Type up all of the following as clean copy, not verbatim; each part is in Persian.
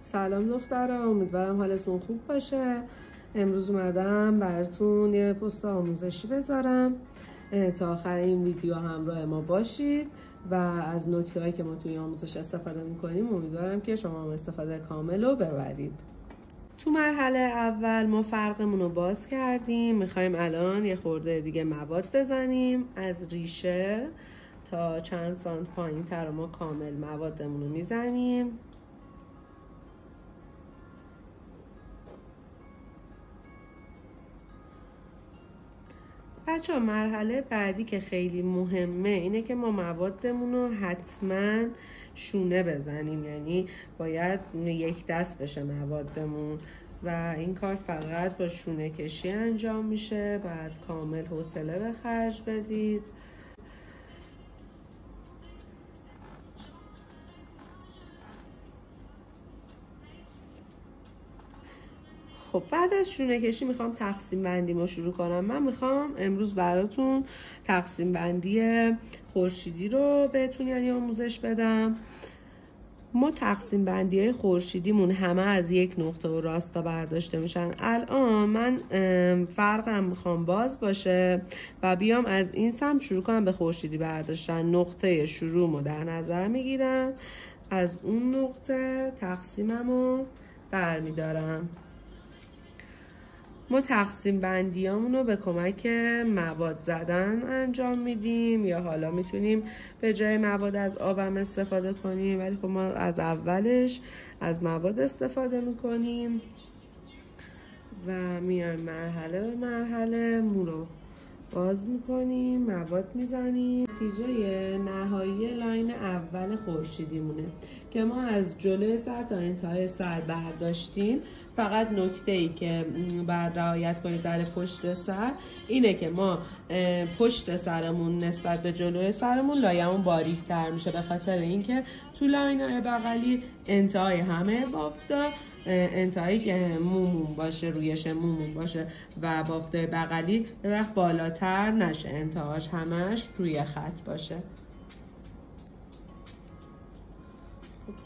سلام دخترها، امیدوارم حالتون خوب باشه. امروز اومدم براتون یه پست آموزشی بذارم. تا آخر این ویدیو همراه ما باشید و از نکته‌هایی که ما توی آموزش استفاده میکنیم امیدوارم که شما هم استفاده کامل رو ببرید. تو مرحله اول ما فرقمون رو باز کردیم، میخوایم الان یه خورده دیگه مواد بزنیم. از ریشه تا چند سانت پایین تر ما کامل موادمون رو میزنیم. بچه ها مرحله بعدی که خیلی مهمه اینه که ما موادمون رو حتما شونه بزنیم، یعنی باید یک دست بشه موادمون و این کار فقط با شونه کشی انجام میشه. بعد کامل حوصله به خرج بدید. خب بعد از شونه کشی میخوام تقسیم بندیمو شروع کنم. من میخوام امروز براتون تقسیم بندی خورشیدی رو بهتون یعنی آموزش بدم. ما تقسیم بندی خورشیدیمون همه از یک نقطه و راستا برداشته میشن. الان من فرقم میخوام باز باشه و بیام از این سمت شروع کنم به خورشیدی برداشتن. نقطه شروعمو در نظر میگیرم، از اون نقطه تقسیممو برمیدارم. ما تقسیم بندیامون رو به کمک مواد زدن انجام میدیم یا حالا میتونیم به جای مواد از آبم استفاده کنیم، ولی خب ما از اولش از مواد استفاده میکنیم و میایم مرحله به مرحله مو رو باز میکنیم، مواد میزنیم. نتیجه نهایی لاین اول خورشیدیمونه که ما از جلوی سر تا انتهای سر برداشتیم. فقط نکته ای که باید رعایت کنید در پشت سر اینه که ما پشت سرمون نسبت به جلوی سرمون لایه‌مون باریک تر میشه، به خاطر اینکه تو لاین بغلی انتهای همه بافتا انتهایی که مومون باشه، رویش مومون باشه و بافتای بغلی به وقت بالاتر نشه، انتهاش همش روی خط باشه.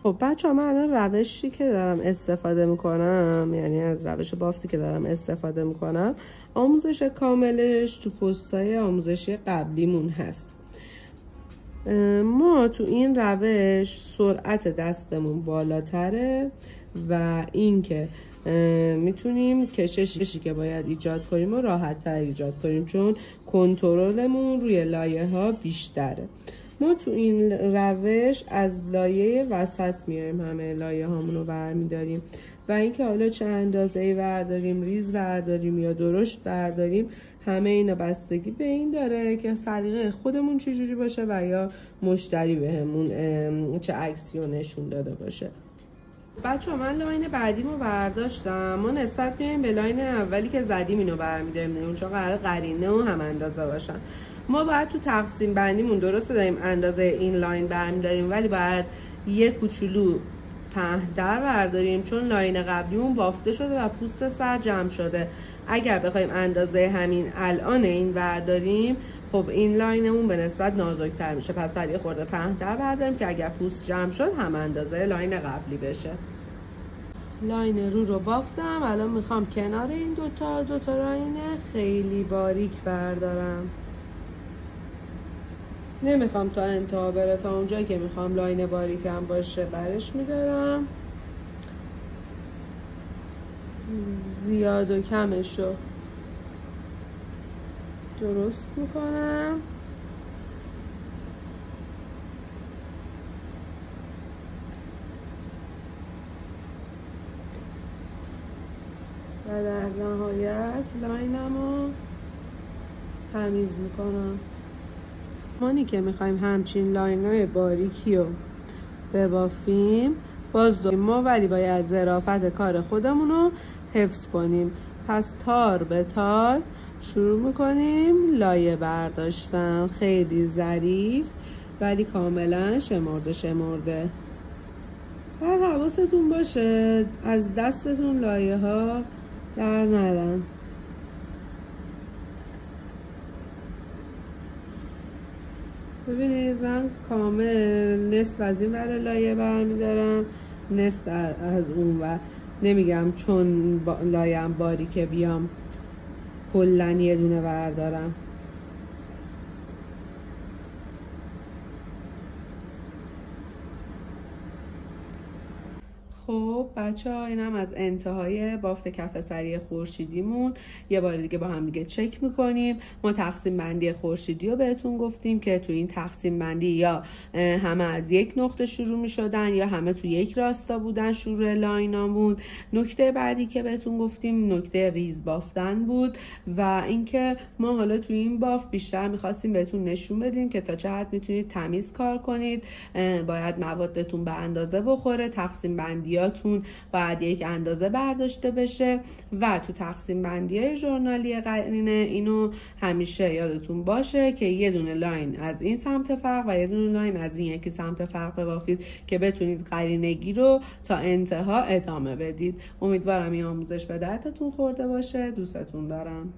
خب بچه ها، من الان روشی که دارم استفاده میکنم، یعنی از روش بافتی که دارم استفاده میکنم، آموزش کاملش تو پستای آموزشی قبلیمون هست. ما تو این روش سرعت دستمون بالاتره و اینکه میتونیم کششی که باید ایجاد کنیم و راحت تر ایجاد کنیم، چون کنترلمون روی لایه ها بیشتره. ما تو این روش از لایه وسط میایم همه لایه هامون رو برمیداریم و اینکه حالا چه اندازه‌ای برداریم، ریز برداریم یا درشت برداریم، همه اینا بستگی به این داره که سلیقه خودمون چجوری باشه و یا مشتری بهمون چه عکسی رو نشون داده باشه. بچه ها، من لاین بعدیمو برداشتم. ما نسبت میایم به لاین اولی که زدیم اینو برمیداریم، چون قرار قرینه و هم اندازه باشن. ما باید تو تقسیم بندیمون درسته داریم اندازه این لاین برمیداریم، ولی باید یه کوچولو پهن‌تر برداریم چون لاین قبلیمون بافته شده و پوست سر جمع شده. اگر بخوایم اندازه همین الان این برداریم، خب این لاینمون به نسبت نازک‌تر میشه. پس باید یه خورده پهن‌تر برداریم که اگر پوست جمع شد هم اندازه لاین قبلی بشه. لاین رو بافتم. الان میخوام کنار این دوتا لاین خیلی باریک بردارم. نمیخوام تا انتها بره، تا اونجایی که میخوام لاین باریکم باشه برش میدارم. زیاد و کمشو درست میکنم. و در نهایت لاینمو تمیز میکنم. مانی که میخوایم همچین لاینای باریکی رو ببافیم، باز داریم ما، ولی باید ظرافت کار خودمون رو حفظ کنیم. پس تار به تار شروع میکنیم لایه برداشتن، خیلی ظریف ولی کاملا شمرده. بعد حواستون باشه از دستتون لایه ها در نرن. ببینید من کامل نصف از این ور لایه برمیدارم نصف از اون و نمیگم چون لایم باری که بیام کلن یه دونه بردارم. خب بچه ها، اینم از انتهای بافت کف سری خورشیدیمون. یه بار دیگه با هم دیگه چک میکنیم. ما تقسیم بندی خورشیدی رو بهتون گفتیم که تو این تقسیم بندی یا همه از یک نقطه شروع میشدن یا همه تو یک راستا بودن شروع لاینامون. نکته بعدی که بهتون گفتیم نکته ریز بافتن بود و اینکه ما حالا تو این بافت بیشتر میخواستیم بهتون نشون بدیم که تا چه حد میتونید تمیز کار کنید. باید موادتون به اندازه بخوره، تقسیم بندی باید یک اندازه برداشته بشه و تو تقسیم بندی های ژورنالی قرینه اینو همیشه یادتون باشه که یه دونه لاین از این سمت فرق و یه دونه لاین از این یکی سمت فرق ببافید که بتونید قرینگی رو تا انتها ادامه بدید. امیدوارم این آموزش به دردتون خورده باشه. دوستتون دارم.